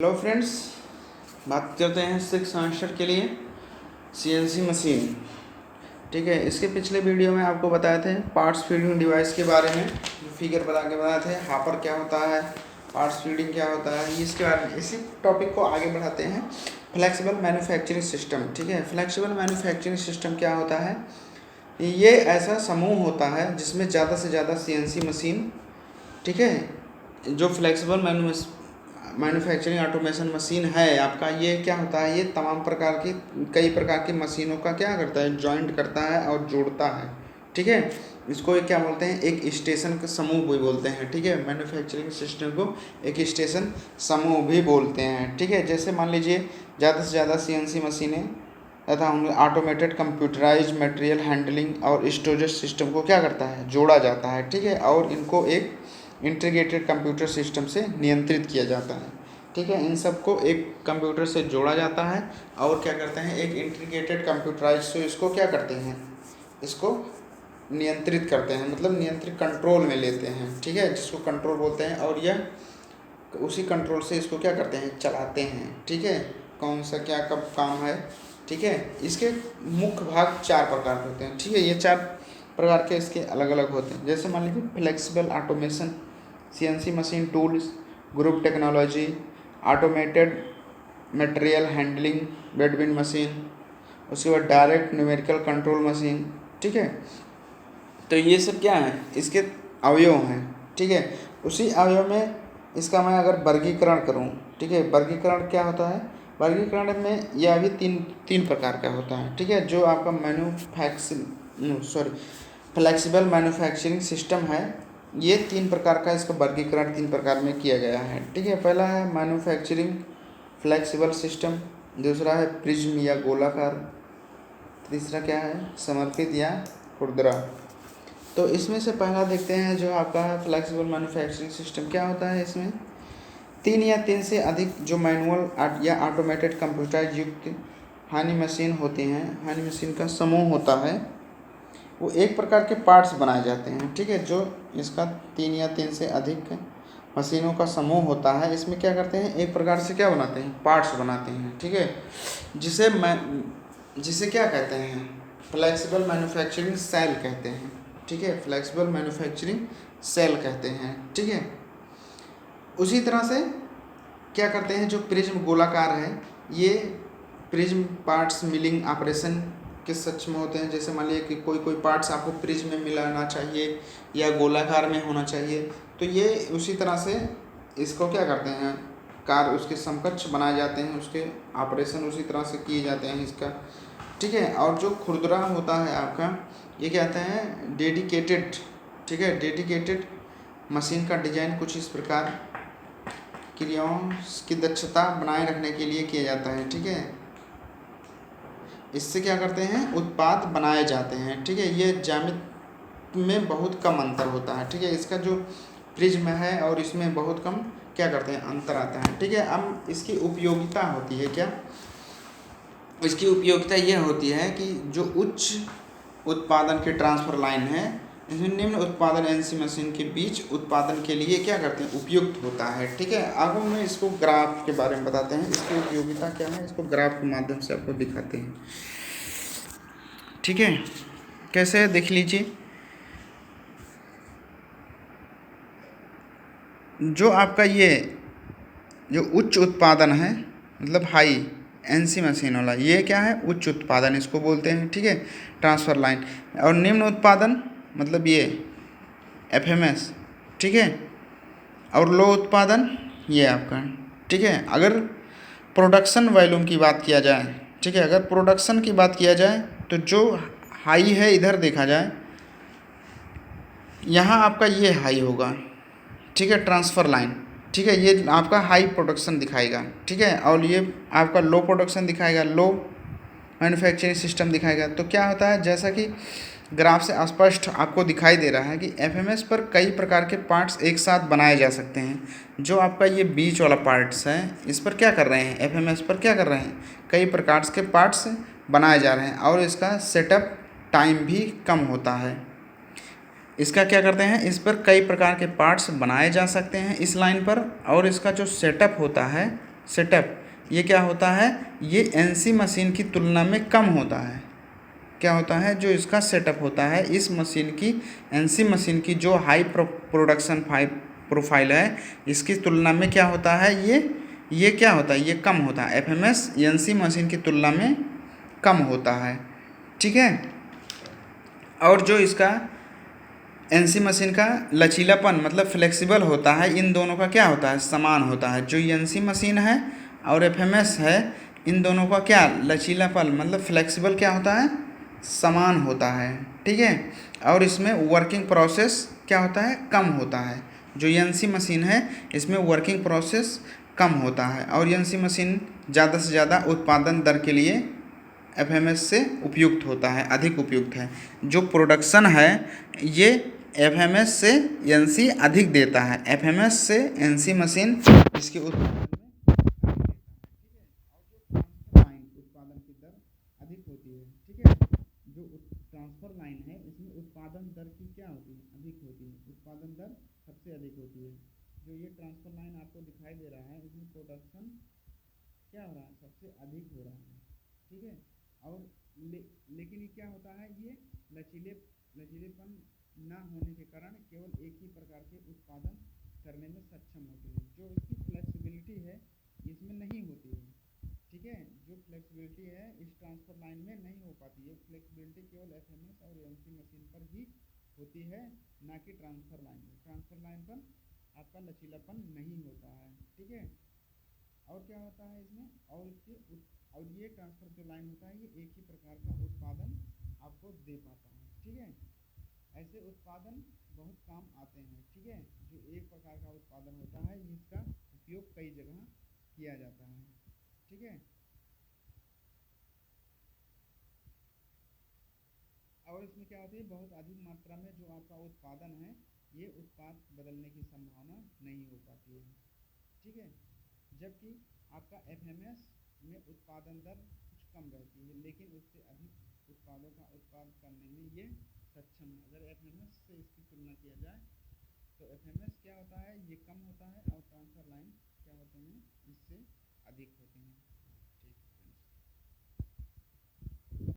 Hello friends, बात करते हैं 6 सेमेस्टर के लिए सीएनसी मशीन। ठीक है, इसके पिछले वीडियो में आपको बताए थे पार्ट्स फीडिंग डिवाइस के बारे में, फिगर बता के बताए थे हापर क्या होता है, पार्ट्स फीडिंग क्या होता है, इसके बारे में इसी टॉपिक को आगे बढ़ाते हैं। Flexible manufacturing system. ठीक है, फ्लेक्सिबल मैन्युफैक्चरिंग सिस्टम क्या होता है? ये ऐसा समूह होता है जिसमें ज़्यादा से ज़्यादा सीएनसी मशीन, ठीक है, जो फ्लेक्सिबल मैन्युफैक्चरिंग ऑटोमेशन मशीन है आपका, ये क्या होता है, ये तमाम प्रकार की कई प्रकार की मशीनों का क्या करता है, जॉइंट करता है और जोड़ता है। ठीक है, इसको एक क्या बोलते हैं, एक स्टेशन का समूह भी बोलते हैं। ठीक है, मैन्युफैक्चरिंग सिस्टम को एक स्टेशन समूह भी बोलते हैं। ठीक है, जैसे मान लीजिए ज़्यादा से ज़्यादा सीएनसी मशीनें तथा उनमें ऑटोमेटेड कंप्यूटराइज मटेरियल हैंडलिंग और स्टोरेज सिस्टम को क्या करता है, जोड़ा जाता है। ठीक है, और इनको एक इंटीग्रेटेड कंप्यूटर सिस्टम से नियंत्रित किया जाता है। ठीक है, इन सबको एक कंप्यूटर से जोड़ा जाता है और क्या करते हैं, एक इंटीग्रेटेड कंप्यूटराइज से इसको क्या करते हैं, इसको नियंत्रित करते हैं, मतलब नियंत्रित कंट्रोल में लेते हैं। ठीक है, जिसको कंट्रोल बोलते हैं, और यह उसी कंट्रोल से इसको क्या करते हैं, चलाते हैं। ठीक है, कौन सा क्या कब काम है। ठीक है, इसके मुख्य भाग 4 प्रकार के होते हैं। ठीक है, ये 4 प्रकार के इसके अलग अलग होते हैं। जैसे मान लीजिए flexible automation, CNC machine tools, group technology, automated material handling, बेडविन मशीन, उसके बाद डायरेक्ट न्यूमेरिकल कंट्रोल मशीन। ठीक है, तो ये सब क्या है, इसके अवयव हैं। ठीक है, उसी अवयव में इसका मैं अगर वर्गीकरण करूँ, ठीक है, वर्गीकरण क्या होता है, वर्गीकरण में यह भी तीन प्रकार का होता है। ठीक है, जो आपका फ्लेक्सिबल मैन्युफैक्चरिंग सिस्टम है, ये 3 प्रकार का, इसका वर्गीकरण 3 प्रकार में किया गया है। ठीक है, पहला है मैन्युफैक्चरिंग फ्लेक्सिबल सिस्टम, दूसरा है प्रिज्म या गोलाकार, तीसरा क्या है, समर्पित या खुरदरा। तो इसमें से पहला देखते हैं जो आपका है फ्लेक्सिबल मैन्युफैक्चरिंग सिस्टम। क्या होता है, इसमें 3 या 3 से अधिक जो मैनुअल या ऑटोमेटेड कंप्यूटर युक्त हानि मशीन होती हैं, हानि मशीन का समूह होता है, वो एक प्रकार के पार्ट्स बनाए जाते हैं। ठीक है, जो इसका 3 या 3 से अधिक मशीनों का समूह होता है, इसमें क्या करते हैं, एक प्रकार से क्या बनाते हैं, पार्ट्स बनाते हैं। ठीक है, जिसे क्या कहते हैं, फ्लेक्सिबल मैन्युफैक्चरिंग सेल कहते हैं। ठीक है, फ्लेक्सिबल मैन्युफैक्चरिंग सेल कहते हैं। ठीक है, उसी तरह से क्या करते हैं, जो प्रिज्म गोलाकार है, ये प्रिज्म पार्ट्स मिलिंग ऑपरेशन के सच में होते हैं। जैसे मान लीजिए कि कोई पार्ट्स आपको प्रिज्म में मिलाना चाहिए या गोलाकार में होना चाहिए, तो ये उसी तरह से इसको क्या करते हैं, उसके समकक्ष बनाए जाते हैं, उसके ऑपरेशन उसी तरह से किए जाते हैं इसका। ठीक है, और जो खुरदरा होता है आपका, ये क्या कहते हैं, डेडिकेटेड। ठीक है, डेडिकेटेड मशीन का डिजाइन कुछ इस प्रकार क्रियाओं की दक्षता बनाए रखने के लिए किया जाता है। ठीक है, इससे क्या करते हैं, उत्पाद बनाए जाते हैं। ठीक है, ये ज्यामिति में बहुत कम अंतर होता है। ठीक है, इसका जो प्रिज्म है और इसमें बहुत कम क्या करते हैं, अंतर आता है। ठीक है, अब इसकी उपयोगिता होती है क्या, इसकी उपयोगिता यह होती है कि जो उच्च उत्पादन के ट्रांसफर लाइन है, इसमें निम्न उत्पादन एनसी मशीन के बीच उत्पादन के लिए क्या करते हैं, उपयुक्त होता है। ठीक है, आगे में इसको ग्राफ के बारे में बताते हैं, इसकी उपयोगिता क्या है, इसको ग्राफ के माध्यम से आपको दिखाते हैं। ठीक है, कैसे है देख लीजिए, जो आपका ये जो उच्च उत्पादन है, मतलब हाई एनसी मशीन वाला, ये क्या है, उच्च उत्पादन इसको बोलते हैं। ठीक है, ट्रांसफर लाइन, और निम्न उत्पादन मतलब ये एफएमएस। ठीक है, और लो उत्पादन ये आपका। ठीक है, अगर प्रोडक्शन वॉल्यूम की बात किया जाए, ठीक है, अगर प्रोडक्शन की बात किया जाए, तो जो हाई है इधर देखा जाए, यहाँ आपका ये हाई होगा। ठीक है, ट्रांसफ़र लाइन। ठीक है, ये आपका हाई प्रोडक्शन दिखाएगा। ठीक है, और ये आपका लो प्रोडक्शन दिखाएगा, लो मैन्युफैक्चरिंग सिस्टम दिखाएगा। तो क्या होता है, जैसा कि ग्राफ से स्पष्ट आपको दिखाई दे रहा है कि एफएमएस पर कई प्रकार के पार्ट्स एक साथ बनाए जा सकते हैं। जो आपका ये बीच वाला पार्ट्स है, इस पर क्या कर रहे हैं, एफएमएस पर क्या कर रहे हैं, कई प्रकार के पार्ट्स बनाए जा रहे हैं, और इसका सेटअप टाइम भी कम होता है। इसका क्या करते हैं, इस पर कई प्रकार के पार्ट्स बनाए जा सकते हैं इस लाइन पर, और इसका जो सेटअप होता है, सेटअप ये क्या होता है, ये एनसी मशीन की तुलना में कम होता है। क्या होता है, जो इसका सेटअप होता है इस मशीन की, एनसी मशीन की जो हाई प्रोडक्शन प्रोफाइल है, इसकी तुलना में क्या होता है, ये क्या होता है, ये कम होता है। एफएमएस एनसी मशीन की तुलना में कम होता है। ठीक है। और जो इसका एनसी मशीन का लचीलापन मतलब फ्लेक्सिबल होता है, इन दोनों का क्या होता है, समान होता है। जो एनसी मशीन है और एफएमएस है, इन दोनों का क्या लचीलापन मतलब फ्लेक्सिबल क्या होता है, समान होता है। ठीक है। और इसमें वर्किंग प्रोसेस क्या होता है, कम होता है। जो एनसी मशीन है इसमें वर्किंग प्रोसेस कम होता है, और एनसी मशीन ज़्यादा से ज़्यादा उत्पादन दर के लिए एफएमएस से उपयुक्त होता है, अधिक उपयुक्त है। जो प्रोडक्शन है ये एफएमएस से एनसी अधिक देता है। एफएमएस से एनसी मशीन इसके उत्पादन में उत्पादन की दर अधिक होती है। ठीक है। जो ट्रांसफर लाइन है इसमें उत्पादन दर की क्या होती है, अधिक होती है। उत्पादन दर सबसे अधिक होती है। जो ये ट्रांसफर लाइन आपको दिखाई दे रहा है इसमें प्रोडक्शन क्या हो रहा है, सबसे अधिक हो रहा है। ठीक है। और लेकिन ये क्या होता है, ये लचीलेपन ना होने के कारण केवल एक ही प्रकार के उत्पादन करने में सक्षम होते हैं। जो इसकी फ्लेक्सिबिलिटी है इसमें नहीं होती है। ठीक है। जो फ्लेक्सिबिलिटी है इस ट्रांसफर लाइन में नहीं हो पाती है। फ्लेक्सिबिलिटी केवल एफएमएस और एनसी मशीन पर ही होती है, ना कि ट्रांसफर लाइन में। ट्रांसफर लाइन पर आपका लचीलापन नहीं होता है। ठीक है। और क्या होता है इसमें, और ये ट्रांसफर जो लाइन होता है ये एक ही प्रकार का उत्पादन आपको दे पाता है। ठीक है। ऐसे उत्पादन बहुत काम आते हैं। ठीक है। जो एक प्रकार का उत्पादन होता है इसका उपयोग कई जगह किया जाता है। ठीक है। और इसमें क्या होती है, बहुत अधिक मात्रा में जो आपका उत्पादन है ये उत्पाद बदलने की संभावना नहीं हो पाती है। ठीक है। जबकि आपका एफएमएस में उत्पादन दर कुछ कम रहती है, लेकिन उससे अधिक उत्पादों का उत्पाद करने में ये सक्षम है। अगर एफएमएस से इसकी तुलना किया जाए तो एफएमएस क्या होता है, ये कम होता है, और ट्रांसफर लाइन क्या होते हैं, इससे अधिक होते हैं।